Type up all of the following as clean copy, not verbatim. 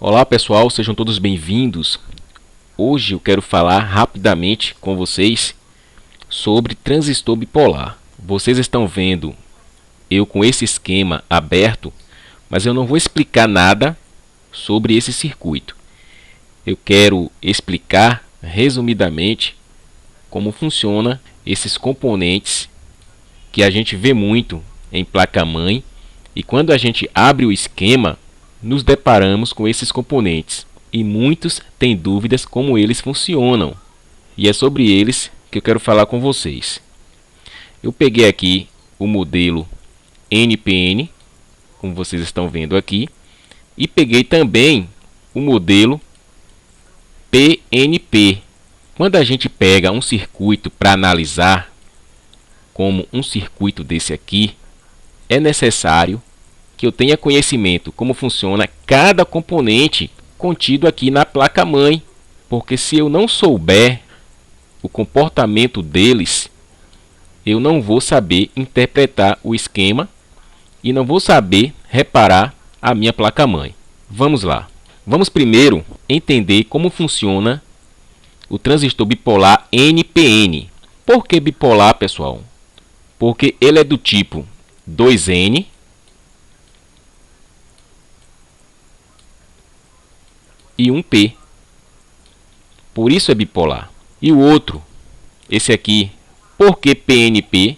Olá pessoal, sejam todos bem-vindos. Hoje eu quero falar rapidamente com vocês sobre transistor bipolar. Vocês estão vendo eu com esse esquema aberto, mas eu não vou explicar nada sobre esse circuito. Eu quero explicar resumidamente como funciona esses componentes que a gente vê muito em placa-mãe, e quando a gente abre o esquema, nos deparamos com esses componentes e muitos têm dúvidas como eles funcionam, e é sobre eles que eu quero falar com vocês. Eu peguei aqui o modelo NPN, como vocês estão vendo aqui, e peguei também o modelo PNP. Quando a gente pega um circuito para analisar, como um circuito desse aqui, é necessário que eu tenha conhecimento como funciona cada componente contido aqui na placa-mãe, porque se eu não souber o comportamento deles, eu não vou saber interpretar o esquema e não vou saber reparar a minha placa-mãe. Vamos lá. Vamos primeiro entender como funciona o transistor bipolar NPN. Por que bipolar, pessoal? Porque ele é do tipo 2N e 1P. Por isso é bipolar. E o outro, esse aqui, por que PNP?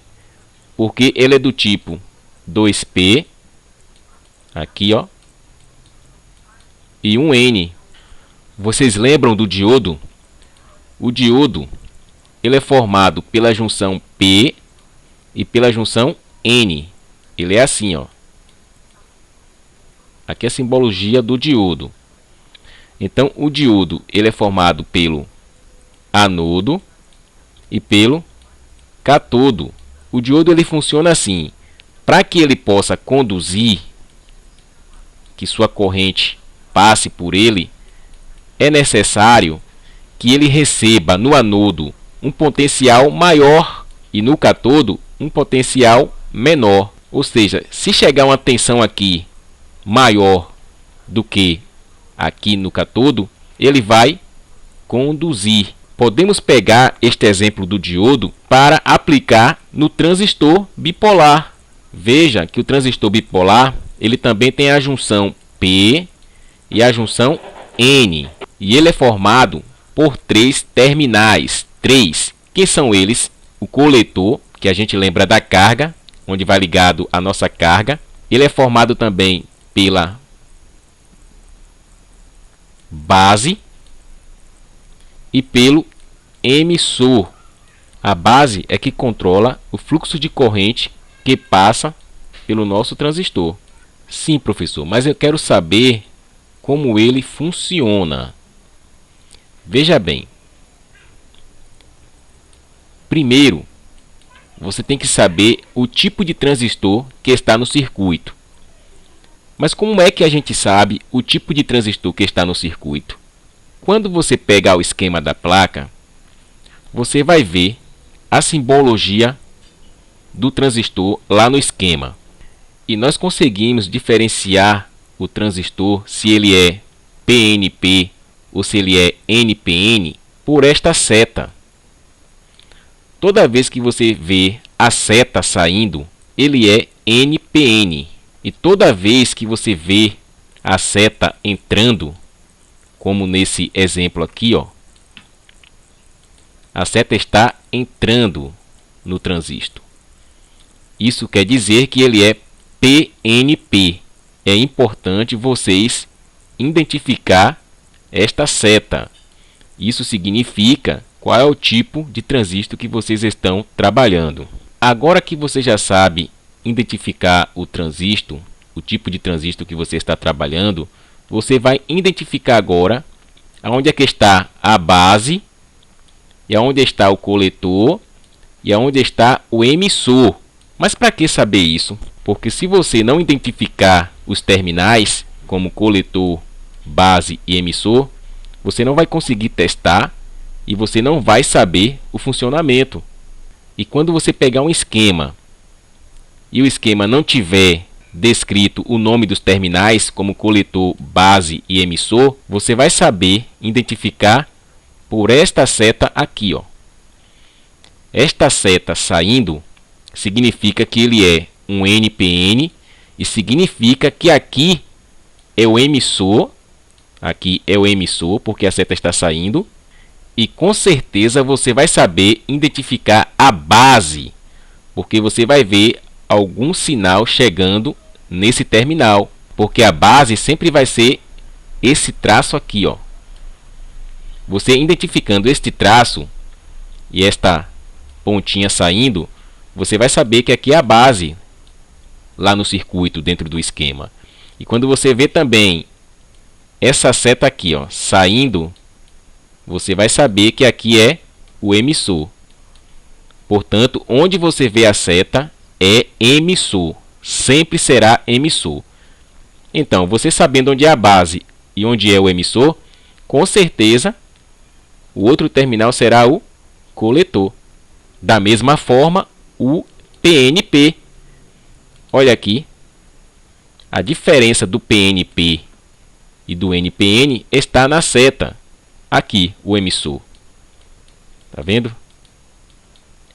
Porque ele é do tipo 2P, aqui ó, e 1N. Vocês lembram do diodo? O diodo ele é formado pela junção P e pela junção N. Ele é assim, ó. Aqui é a simbologia do diodo. Então, o diodo ele é formado pelo anodo e pelo catodo. O diodo ele funciona assim. Para que ele possa conduzir, que sua corrente passe por ele, é necessário que ele receba no anodo um potencial maior e no catodo um potencial menor. Ou seja, se chegar uma tensão aqui maior do que aqui no catodo, ele vai conduzir. Podemos pegar este exemplo do diodo para aplicar no transistor bipolar. Veja que o transistor bipolar ele também tem a junção P e a junção N. E ele é formado por três terminais. Três. Quem são eles? O coletor, que a gente lembra da carga, onde vai ligado a nossa carga. Ele é formado também pela base e pelo emissor. A base é que controla o fluxo de corrente que passa pelo nosso transistor. Sim, professor, mas eu quero saber como ele funciona. Veja bem. Primeiro, você tem que saber o tipo de transistor que está no circuito. Mas como é que a gente sabe o tipo de transistor que está no circuito? Quando você pegar o esquema da placa, você vai ver a simbologia do transistor lá no esquema. E nós conseguimos diferenciar o transistor se ele é PNP ou se ele é NPN por esta seta. Toda vez que você vê a seta saindo, ele é NPN. E toda vez que você vê a seta entrando, como nesse exemplo aqui, ó, a seta está entrando no transistor. Isso quer dizer que ele é PNP. É importante vocês identificar esta seta. Isso significa qual é o tipo de transistor que vocês estão trabalhando. Agora que você já sabe identificar o transistor, o tipo de transistor que você está trabalhando, você vai identificar agora onde é que está a base, e onde está o coletor, e onde está o emissor. Mas para que saber isso? Porque se você não identificar os terminais, como coletor, base e emissor, você não vai conseguir testar e você não vai saber o funcionamento. E quando você pegar um esquema e o esquema não tiver descrito o nome dos terminais, como coletor, base e emissor, você vai saber identificar por esta seta aqui, ó. Esta seta saindo significa que ele é um NPN e significa que aqui é o emissor. Aqui é o emissor, porque a seta está saindo. E com certeza você vai saber identificar a base, porque você vai ver algum sinal chegando nesse terminal, porque a base sempre vai ser esse traço aqui, ó. Você identificando este traço e esta pontinha saindo, você vai saber que aqui é a base lá no circuito dentro do esquema. E quando você vê também essa seta aqui, ó, saindo, você vai saber que aqui é o emissor. Portanto, onde você vê a seta é emissor, sempre será emissor. Então, você sabendo onde é a base e onde é o emissor, com certeza o outro terminal será o coletor. Da mesma forma, o PNP. Olha aqui, a diferença do PNP e do NPN está na seta. Aqui, o emissor. Tá vendo?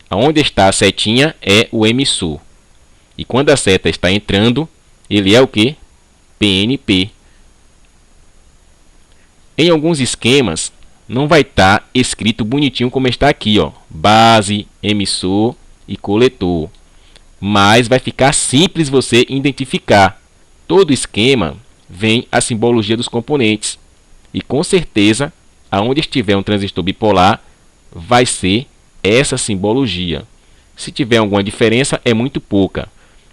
Aonde está a setinha é o emissor. E quando a seta está entrando, ele é o que? PNP. Em alguns esquemas, não vai estar escrito bonitinho como está aqui, ó, base, emissor e coletor. Mas vai ficar simples você identificar. Todo esquema vem a simbologia dos componentes. E com certeza, aonde estiver um transistor bipolar, vai ser essa simbologia. Se tiver alguma diferença, é muito pouca.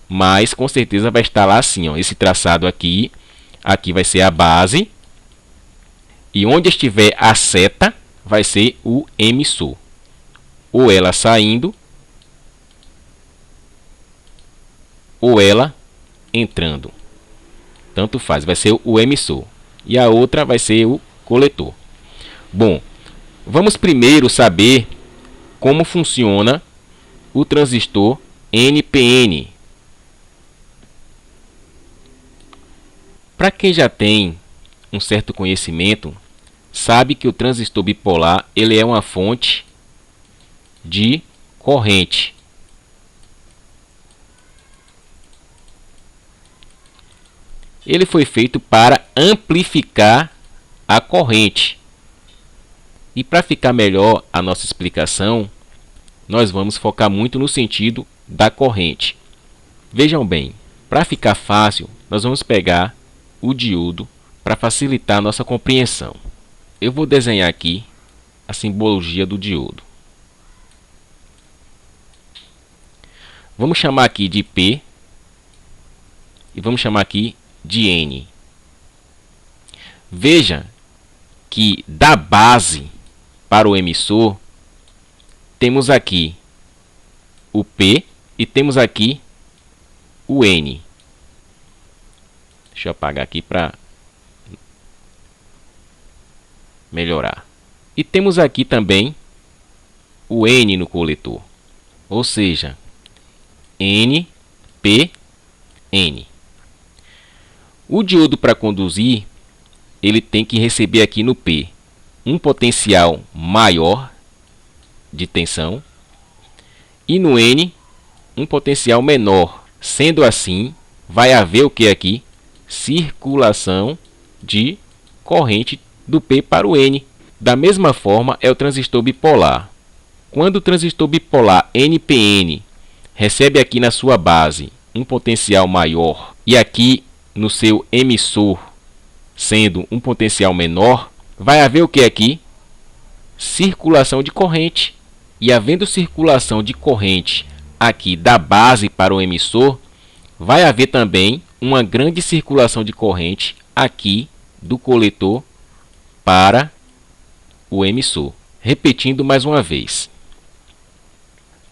Mas com certeza vai estar lá assim, ó, esse traçado aqui. Aqui vai ser a base. E onde estiver a seta, vai ser o emissor. Ou ela saindo, ou ela entrando. Tanto faz, vai ser o emissor. E a outra vai ser o coletor. Bom, vamos primeiro saber como funciona o transistor NPN. Para quem já tem um certo conhecimento, sabe que o transistor bipolar ele é uma fonte de corrente. Ele foi feito para amplificar a corrente. E para ficar melhor a nossa explicação, nós vamos focar muito no sentido da corrente. Vejam bem, para ficar fácil, nós vamos pegar o diodo para facilitar a nossa compreensão. Eu vou desenhar aqui a simbologia do diodo. Vamos chamar aqui de P e vamos chamar aqui de N. Veja que da base para o emissor temos aqui o P e temos aqui o N. Deixa eu apagar aqui para melhorar. E temos aqui também o N no coletor. Ou seja, N, P, N. O diodo para conduzir, ele tem que receber aqui no P um potencial maior de tensão e no N um potencial menor. Sendo assim, vai haver o que aqui? Circulação de corrente do P para o N. Da mesma forma é o transistor bipolar. Quando o transistor bipolar NPN recebe aqui na sua base um potencial maior e aqui no seu emissor sendo um potencial menor, vai haver o que aqui? Circulação de corrente. E havendo circulação de corrente aqui da base para o emissor, vai haver também uma grande circulação de corrente aqui do coletor para o emissor. Repetindo mais uma vez.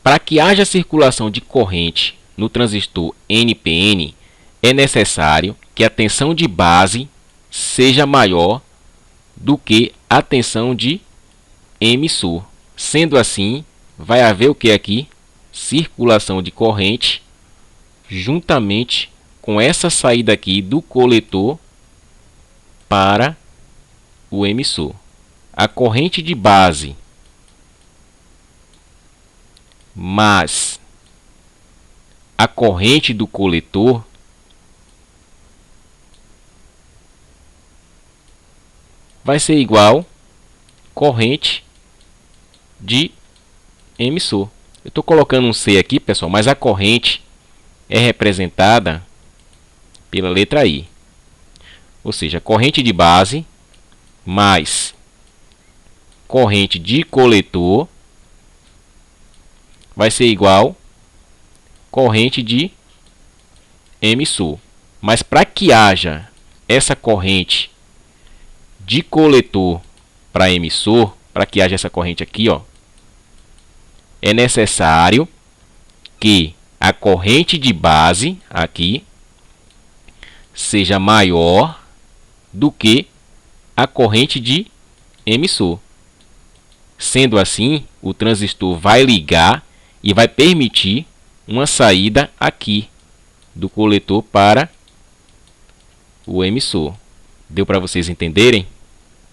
Para que haja circulação de corrente no transistor NPN, é necessário que a tensão de base seja maior do que a tensão de emissor. Sendo assim, vai haver o que aqui? Circulação de corrente juntamente com essa saída aqui do coletor para o emissor. A corrente de base mais a corrente do coletor vai ser igual corrente de emissor. Eu estou colocando um C aqui, pessoal, mas a corrente é representada pela letra I. Ou seja, corrente de base mais corrente de coletor vai ser igual corrente de emissor. Mas para que haja essa corrente de coletor para emissor, para que haja essa corrente aqui, ó, é necessário que a corrente de base aqui seja maior do que a corrente de emissor. Sendo assim, o transistor vai ligar e vai permitir uma saída aqui do coletor para o emissor. Deu para vocês entenderem?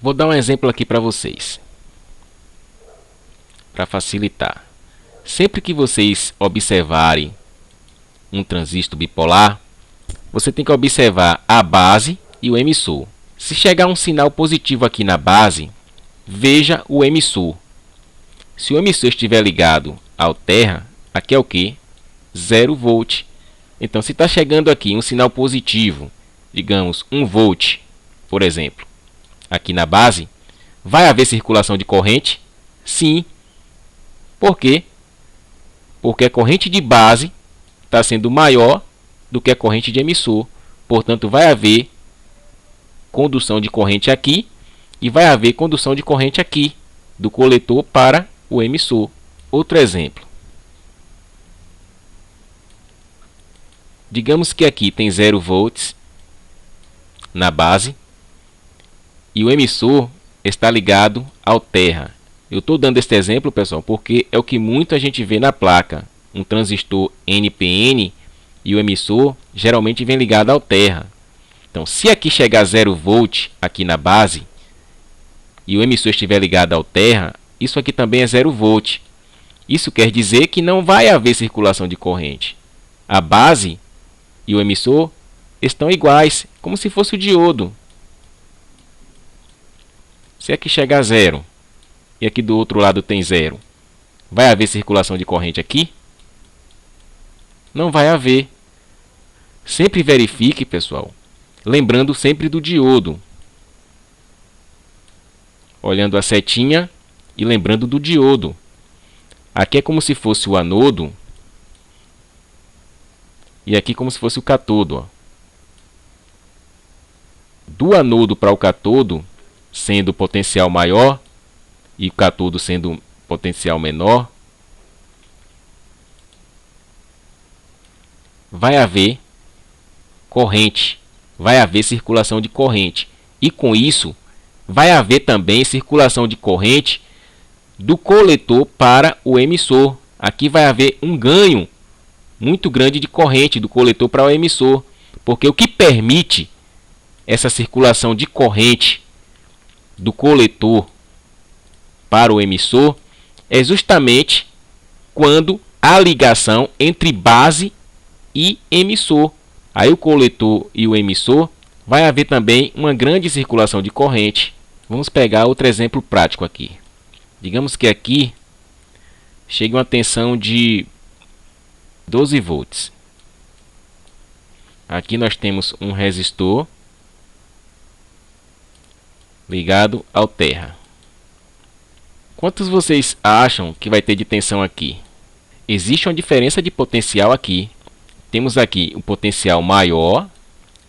Vou dar um exemplo aqui para vocês, para facilitar. Sempre que vocês observarem um transistor bipolar, você tem que observar a base e o emissor. Se chegar um sinal positivo aqui na base, veja o emissor. Se o emissor estiver ligado ao terra, aqui é o que? 0 volt. Então, se está chegando aqui um sinal positivo, digamos 1 volt, por exemplo, aqui na base, vai haver circulação de corrente? Sim. Por quê? Porque a corrente de base está sendo maior do que a corrente de emissor. Portanto, vai haver condução de corrente aqui e vai haver condução de corrente aqui, do coletor para o emissor. Outro exemplo. Digamos que aqui tem 0 volts na base e o emissor está ligado ao terra. Eu estou dando este exemplo, pessoal, porque é o que muita gente vê na placa. Um transistor NPN e o emissor geralmente vem ligado ao terra. Então, se aqui chegar 0 volt aqui na base e o emissor estiver ligado ao terra, isso aqui também é 0 volt. Isso quer dizer que não vai haver circulação de corrente. A base e o emissor estão iguais, como se fosse o diodo. Se aqui chegar 0 e aqui do outro lado tem 0, vai haver circulação de corrente aqui? Não vai haver. Sempre verifique, pessoal, lembrando sempre do diodo. Olhando a setinha e lembrando do diodo. Aqui é como se fosse o anodo e aqui como se fosse o catodo. Ó. Do anodo para o catodo, sendo o potencial maior e o catodo sendo o potencial menor, vai haver corrente, vai haver circulação de corrente. E com isso, vai haver também circulação de corrente do coletor para o emissor. Aqui vai haver um ganho muito grande de corrente do coletor para o emissor, porque o que permite essa circulação de corrente do coletor para o emissor é justamente quando há ligação entre base e emissor. Aí o coletor e o emissor vai haver também uma grande circulação de corrente. Vamos pegar outro exemplo prático aqui. Digamos que aqui chegue uma tensão de 12 volts. Aqui nós temos um resistor ligado ao terra. Quantos vocês acham que vai ter de tensão aqui? Existe uma diferença de potencial aqui. Temos aqui um potencial maior,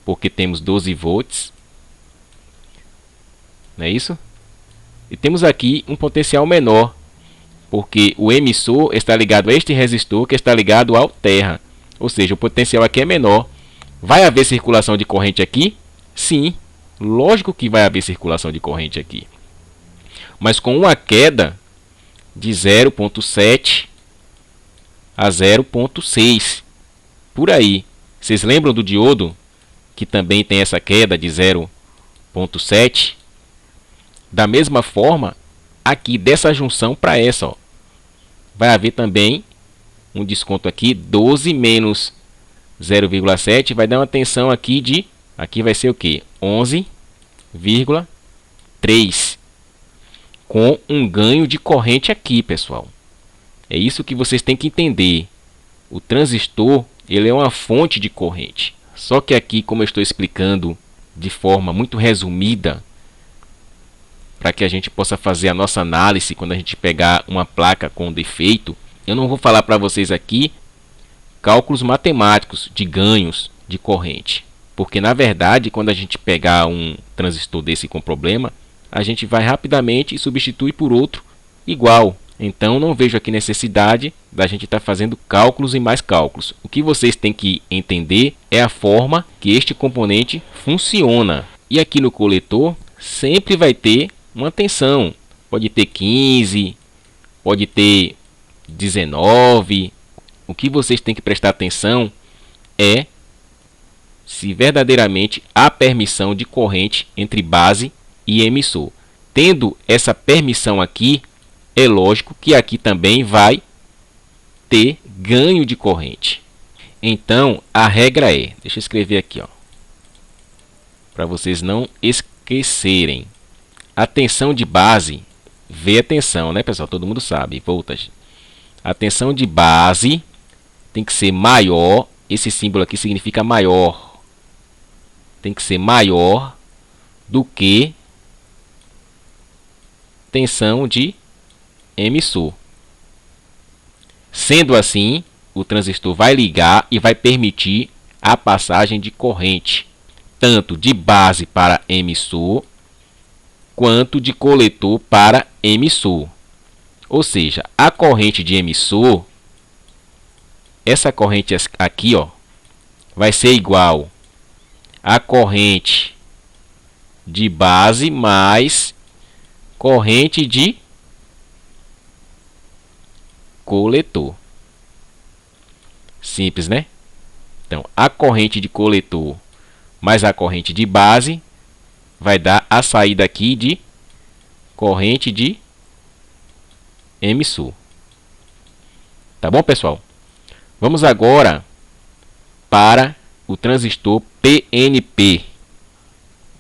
porque temos 12 volts. Não é isso? E temos aqui um potencial menor, porque o emissor está ligado a este resistor que está ligado ao terra. Ou seja, o potencial aqui é menor. Vai haver circulação de corrente aqui? Sim, lógico que vai haver circulação de corrente aqui. Mas com uma queda de 0,7 a 0,6. Por aí. Vocês lembram do diodo, que também tem essa queda de 0,7? Da mesma forma, aqui dessa junção para essa, ó, vai haver também um desconto aqui, 12 menos 0,7 vai dar uma tensão aqui de, aqui vai ser o quê? 11,3, com um ganho de corrente aqui, pessoal. É isso que vocês têm que entender. O transistor, ele é uma fonte de corrente. Só que aqui, como eu estou explicando de forma muito resumida, para que a gente possa fazer a nossa análise quando a gente pegar uma placa com defeito, eu não vou falar para vocês aqui cálculos matemáticos de ganhos de corrente. Porque, na verdade, quando a gente pegar um transistor desse com problema, a gente vai rapidamente e substitui por outro igual. Então, não vejo aqui necessidade da gente estar fazendo cálculos e mais cálculos. O que vocês têm que entender é a forma que este componente funciona. E aqui no coletor, sempre vai ter uma tensão. Pode ter 15, pode ter 19. O que vocês têm que prestar atenção é se verdadeiramente há permissão de corrente entre base e emissor. Tendo essa permissão aqui, é lógico que aqui também vai ter ganho de corrente. Então, a regra é, deixa eu escrever aqui, ó, para vocês não esquecerem. A tensão de base, vê a tensão, né, pessoal? Todo mundo sabe, voltage. A tensão de base tem que ser maior, esse símbolo aqui significa maior. Tem que ser maior do que tensão de emissor. Sendo assim, o transistor vai ligar e vai permitir a passagem de corrente, tanto de base para emissor, quanto de coletor para emissor. Ou seja, a corrente de emissor, essa corrente aqui, ó, vai ser igual à corrente de base mais corrente de coletor. Simples, né? Então, a corrente de coletor mais a corrente de base vai dar a saída aqui de corrente de emissor. Tá bom, pessoal? Vamos agora para o transistor PNP.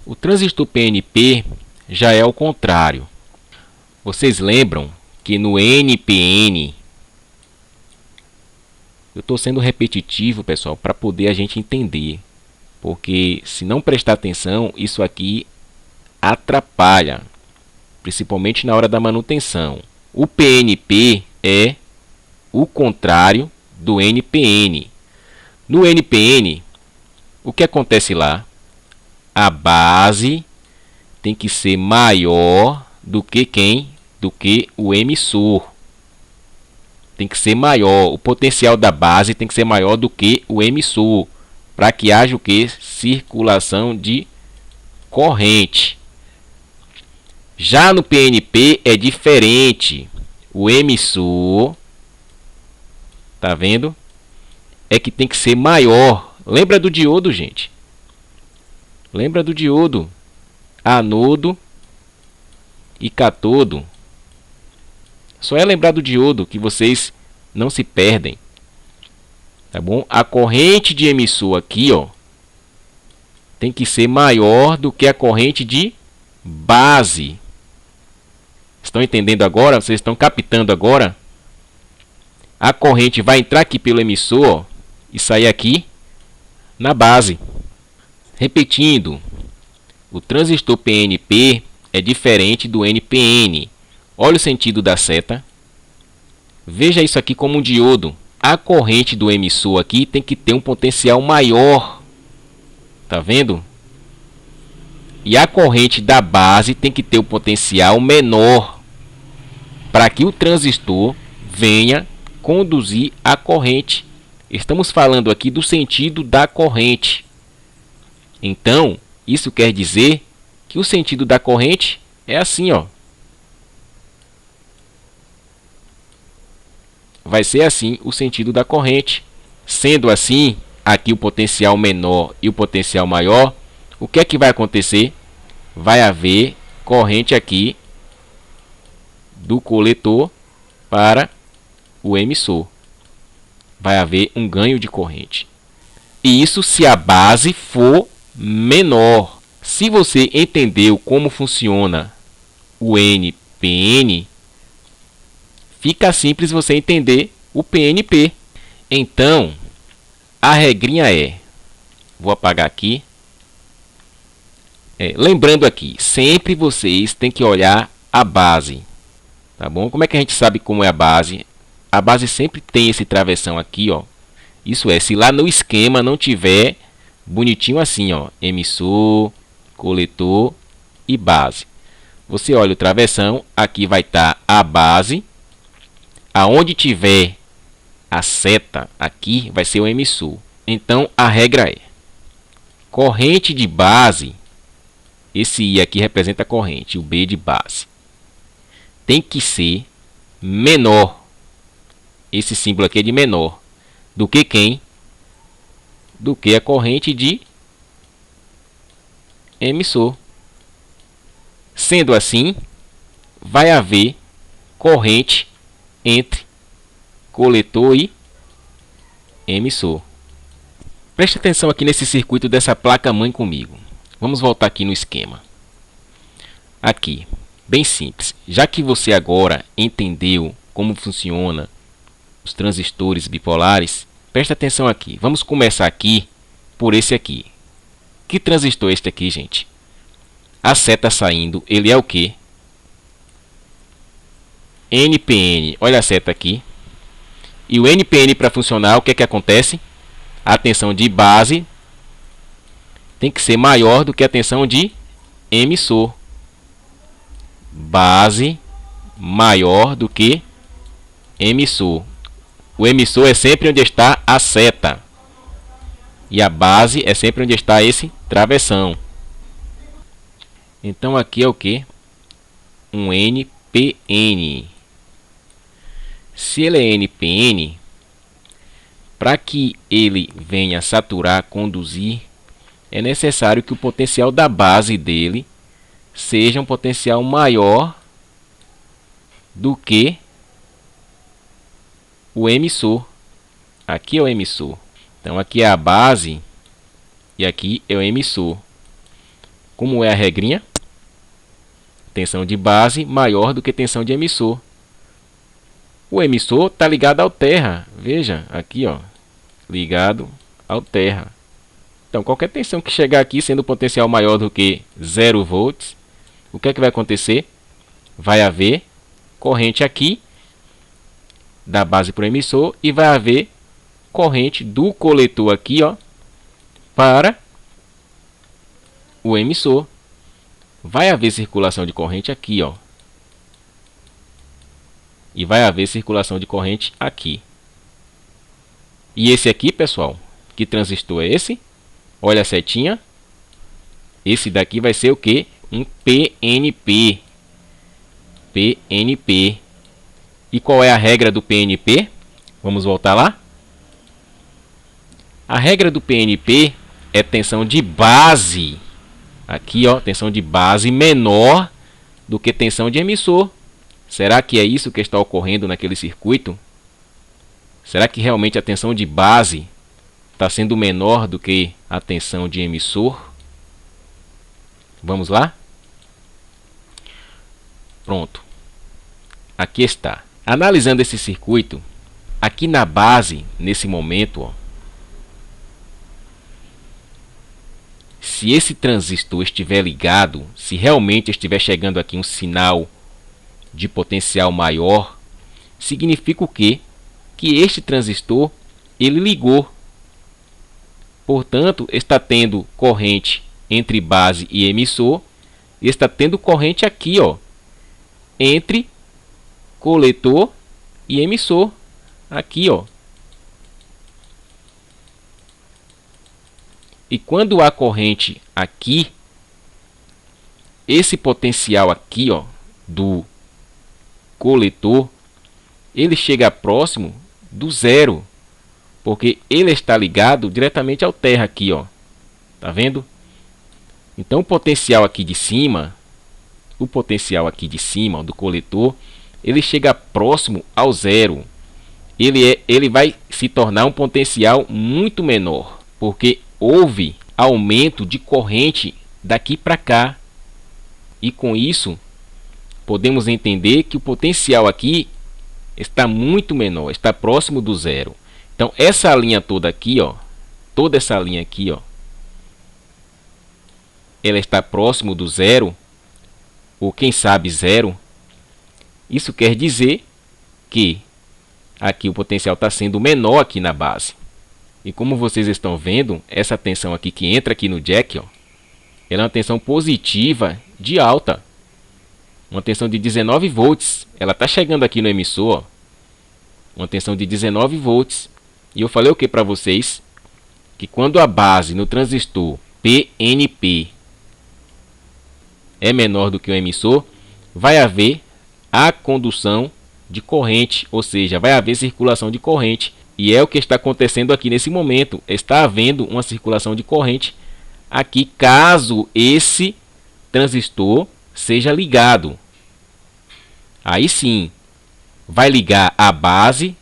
O transistor PNP já é o contrário. Vocês lembram que no NPN, eu estou sendo repetitivo, pessoal, para poder a gente entender. Porque se não prestar atenção, isso aqui atrapalha, principalmente na hora da manutenção. O PNP é o contrário do NPN. No NPN, o que acontece lá? A base tem que ser maior do que quem? Do que o emissor. Tem que ser maior. O potencial da base tem que ser maior do que o emissor, para que haja o que? Circulação de corrente. Já no PNP é diferente. O emissor, tá vendo? É que tem que ser maior. Lembra do diodo, gente? Lembra do diodo? Anodo e catodo. Só é lembrar do diodo que vocês não se perdem. Tá bom? A corrente de emissor aqui, ó, tem que ser maior do que a corrente de base. Estão entendendo agora? Vocês estão captando agora? A corrente vai entrar aqui pelo emissor, ó, e sair aqui na base. Repetindo, o transistor PNP é diferente do NPN. Olha o sentido da seta. Veja isso aqui como um diodo. A corrente do emissor aqui tem que ter um potencial maior. Tá vendo? E a corrente da base tem que ter um potencial menor, para que o transistor venha conduzir a corrente. Estamos falando aqui do sentido da corrente. Então, isso quer dizer que o sentido da corrente é assim, ó. Vai ser assim o sentido da corrente. Sendo assim, aqui o potencial menor e o potencial maior, o que é que vai acontecer? Vai haver corrente aqui do coletor para o emissor. Vai haver um ganho de corrente. E isso se a base for menor. Se você entendeu como funciona o NPN, fica simples você entender o PNP. Então, a regrinha é, vou apagar aqui. Lembrando aqui, sempre vocês têm que olhar a base. Tá bom? Como é que a gente sabe como é a base? A base sempre tem esse travessão aqui, ó. Isso é, se lá no esquema não tiver bonitinho assim, ó, emissor, coletor e base. Você olha o travessão, aqui vai estar a base. Aonde tiver a seta aqui vai ser o emissor. Então a regra é: corrente de base, esse I aqui representa a corrente, o B de base, tem que ser menor. Esse símbolo aqui é de menor. Do que quem? Do que a corrente de emissor. Sendo assim, vai haver corrente entre coletor e emissor. Preste atenção aqui nesse circuito dessa placa-mãe comigo. Vamos voltar aqui no esquema. Aqui, bem simples. Já que você agora entendeu como funciona os transistores bipolares, presta atenção aqui. Vamos começar aqui por esse aqui. Que transistor é este aqui, gente? A seta saindo, ele é o quê? NPN. Olha a seta aqui. E o NPN para funcionar, o que é que acontece? A tensão de base tem que ser maior do que a tensão de emissor. Base maior do que emissor. O emissor é sempre onde está a seta. E a base é sempre onde está esse travessão. Então aqui é o que? Um NPN. Se ele é NPN, para que ele venha saturar, conduzir, é necessário que o potencial da base dele seja um potencial maior do que o emissor. Aqui é o emissor. Então aqui é a base e aqui é o emissor. Como é a regrinha? Tensão de base maior do que tensão de emissor. O emissor está ligado ao terra. Veja, aqui, ó, ligado ao terra. Então, qualquer tensão que chegar aqui, sendo o potencial maior do que 0 volts, o que é que vai acontecer? Vai haver corrente aqui, da base para o emissor, e vai haver corrente do coletor aqui, ó, para o emissor. Vai haver circulação de corrente aqui, ó. E vai haver circulação de corrente aqui. E esse aqui, pessoal, que transistor é esse? Olha a setinha. Esse daqui vai ser o quê? Um PNP. PNP. E qual é a regra do PNP? Vamos voltar lá? A regra do PNP é tensão de base. Aqui, ó, tensão de base menor do que tensão de emissor. Será que é isso que está ocorrendo naquele circuito? Será que realmente a tensão de base está sendo menor do que a tensão de emissor? Vamos lá? Pronto. Aqui está. Analisando esse circuito, aqui na base, nesse momento, ó, se esse transistor estiver ligado, se realmente estiver chegando aqui um sinal de potencial maior, significa o quê? Que este transistor, ele ligou. Portanto, está tendo corrente entre base e emissor, e está tendo corrente aqui, ó, entre coletor e emissor. Aqui, ó. E quando há corrente aqui, esse potencial aqui, ó, do coletor, ele chega próximo do zero. porque ele está ligado diretamente ao terra aqui, ó. Tá vendo? Então o potencial aqui de cima, ó, do coletor, ele chega próximo ao zero. Ele vai se tornar um potencial muito menor, porque houve aumento de corrente daqui para cá. E com isso, podemos entender que o potencial aqui está muito menor, está próximo do zero. Então, essa linha toda aqui, ó, toda essa linha aqui, ó, ela está próximo do zero, ou quem sabe zero. Isso quer dizer que aqui o potencial está sendo menor aqui na base. E como vocês estão vendo, essa tensão aqui que entra aqui no jack, ó, ela é uma tensão positiva de alta. Uma tensão de 19 volts. Ela está chegando aqui no emissor, ó, uma tensão de 19 volts. E eu falei o que para vocês? Que quando a base no transistor PNP é menor do que o emissor, vai haver a condução de corrente, ou seja, vai haver circulação de corrente. E é o que está acontecendo aqui nesse momento. Está havendo uma circulação de corrente aqui, caso esse transistor seja ligado. Aí sim, vai ligar a base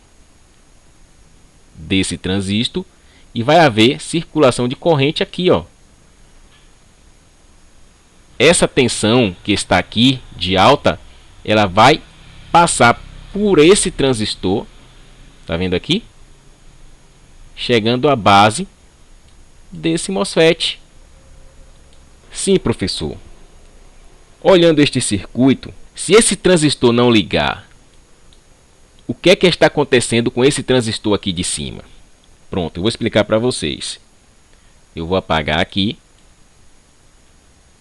desse transistor e vai haver circulação de corrente aqui, ó. Essa tensão que está aqui de alta, ela vai passar por esse transistor, tá vendo aqui? Chegando à base desse MOSFET. Sim, professor. Olhando este circuito, se esse transistor não ligar, o que é que está acontecendo com esse transistor aqui de cima? Pronto, eu vou explicar para vocês. Eu vou apagar aqui.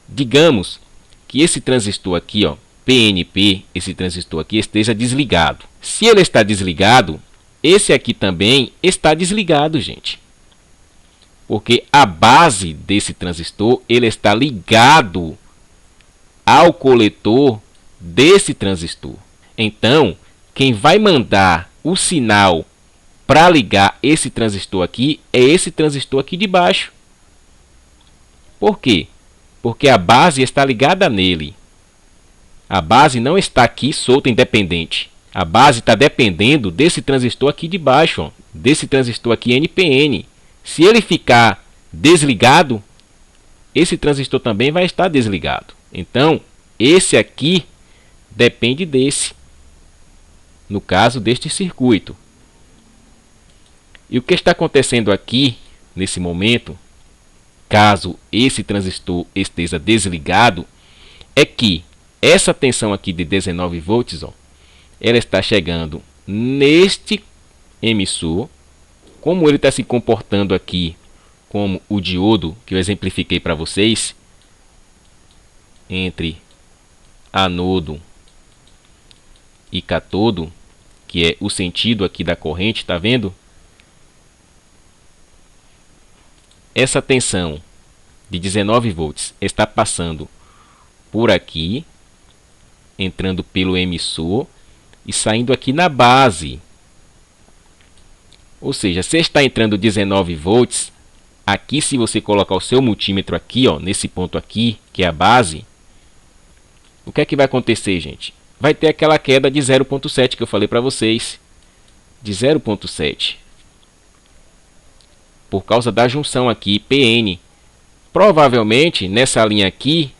Digamos que esse transistor aqui, ó, PNP, esse transistor aqui esteja desligado. Se ele está desligado, esse aqui também está desligado, gente. Porque a base desse transistor, ele está ligado ao coletor desse transistor. Então, quem vai mandar o sinal para ligar esse transistor aqui é esse transistor aqui de baixo. Por quê? Porque a base está ligada nele. A base não está aqui solta, independente. A base está dependendo desse transistor aqui de baixo, ó, desse transistor aqui NPN. Se ele ficar desligado, esse transistor também vai estar desligado. Então, esse aqui depende desse, no caso deste circuito. E o que está acontecendo aqui, nesse momento, caso esse transistor esteja desligado, é que essa tensão aqui de 19 volts, ó, ela está chegando neste emissor. Como ele está se comportando aqui como o diodo que eu exemplifiquei para vocês, entre anodo e cátodo, que é o sentido aqui da corrente, tá vendo? Essa tensão de 19 volts está passando por aqui, entrando pelo emissor e saindo aqui na base. Ou seja, se está entrando 19 volts, aqui se você colocar o seu multímetro aqui, ó, nesse ponto aqui, que é a base, o que é que vai acontecer, gente? Vai ter aquela queda de 0,7 que eu falei para vocês. De 0,7. Por causa da junção aqui, PN. Provavelmente, nessa linha aqui,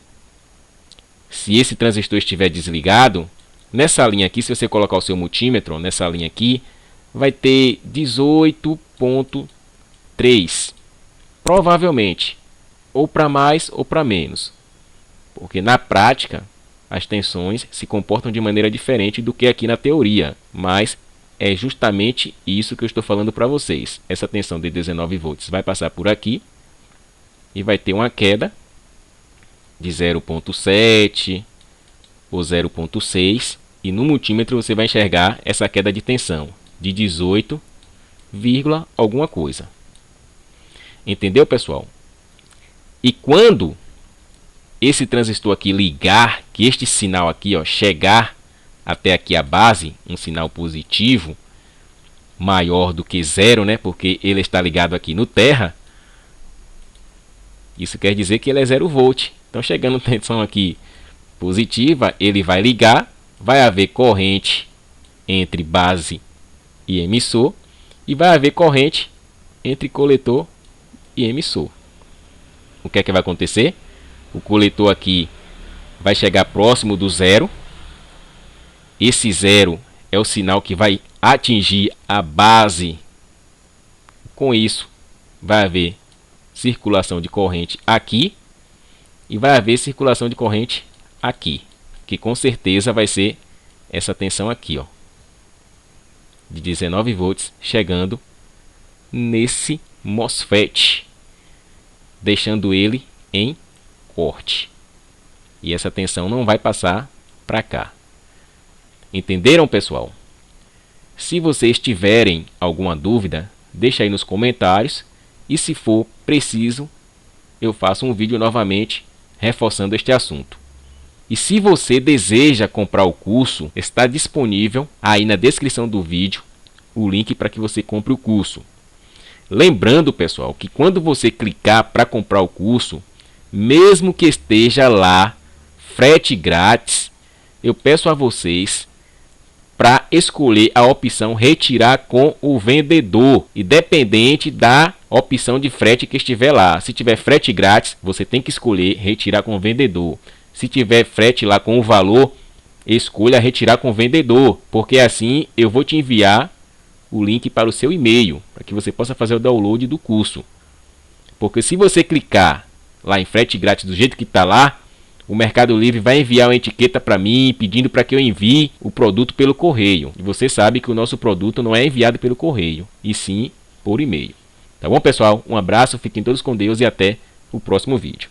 se esse transistor estiver desligado, nessa linha aqui, se você colocar o seu multímetro, nessa linha aqui, vai ter 18,3. Provavelmente, ou para mais ou para menos. Porque na prática, as tensões se comportam de maneira diferente do que aqui na teoria. Mas é justamente isso que eu estou falando para vocês. Essa tensão de 19 volts vai passar por aqui e vai ter uma queda de 0,7 ou 0,6. E no multímetro você vai enxergar essa queda de tensão de 18, alguma coisa. Entendeu, pessoal? E quando esse transistor aqui ligar, que este sinal aqui, ó, chegar até aqui a base, um sinal positivo, maior do que 0, né? Porque ele está ligado aqui no terra. Isso quer dizer que ele é 0 volt. Então, chegando tensão aqui positiva, ele vai ligar, vai haver corrente entre base e emissor, e vai haver corrente entre coletor e emissor. O que é que vai acontecer? O coletor aqui vai chegar próximo do 0. Esse 0 é o sinal que vai atingir a base. Com isso, vai haver circulação de corrente aqui e vai haver circulação de corrente aqui, que com certeza vai ser essa tensão aqui, ó, de 19 volts chegando nesse MOSFET, deixando ele em corte. E essa tensão não vai passar para cá. Entenderam, pessoal? Se vocês tiverem alguma dúvida, deixa aí nos comentários. E se for preciso, eu faço um vídeo novamente reforçando este assunto. E se você deseja comprar o curso, está disponível aí na descrição do vídeo o link para que você compre o curso. Lembrando, pessoal, que quando você clicar para comprar o curso, mesmo que esteja lá frete grátis, eu peço a vocês para escolher a opção retirar com o vendedor, independente da opção de frete que estiver lá. Se tiver frete grátis, você tem que escolher retirar com o vendedor. Se tiver frete lá com o valor, escolha retirar com o vendedor, porque assim eu vou te enviar o link para o seu e-mail, para que você possa fazer o download do curso. Porque se você clicar lá em frete grátis do jeito que está lá, o Mercado Livre vai enviar uma etiqueta para mim, pedindo para que eu envie o produto pelo correio. E você sabe que o nosso produto não é enviado pelo correio, e sim por e-mail. Tá bom, pessoal? Um abraço, fiquem todos com Deus e até o próximo vídeo.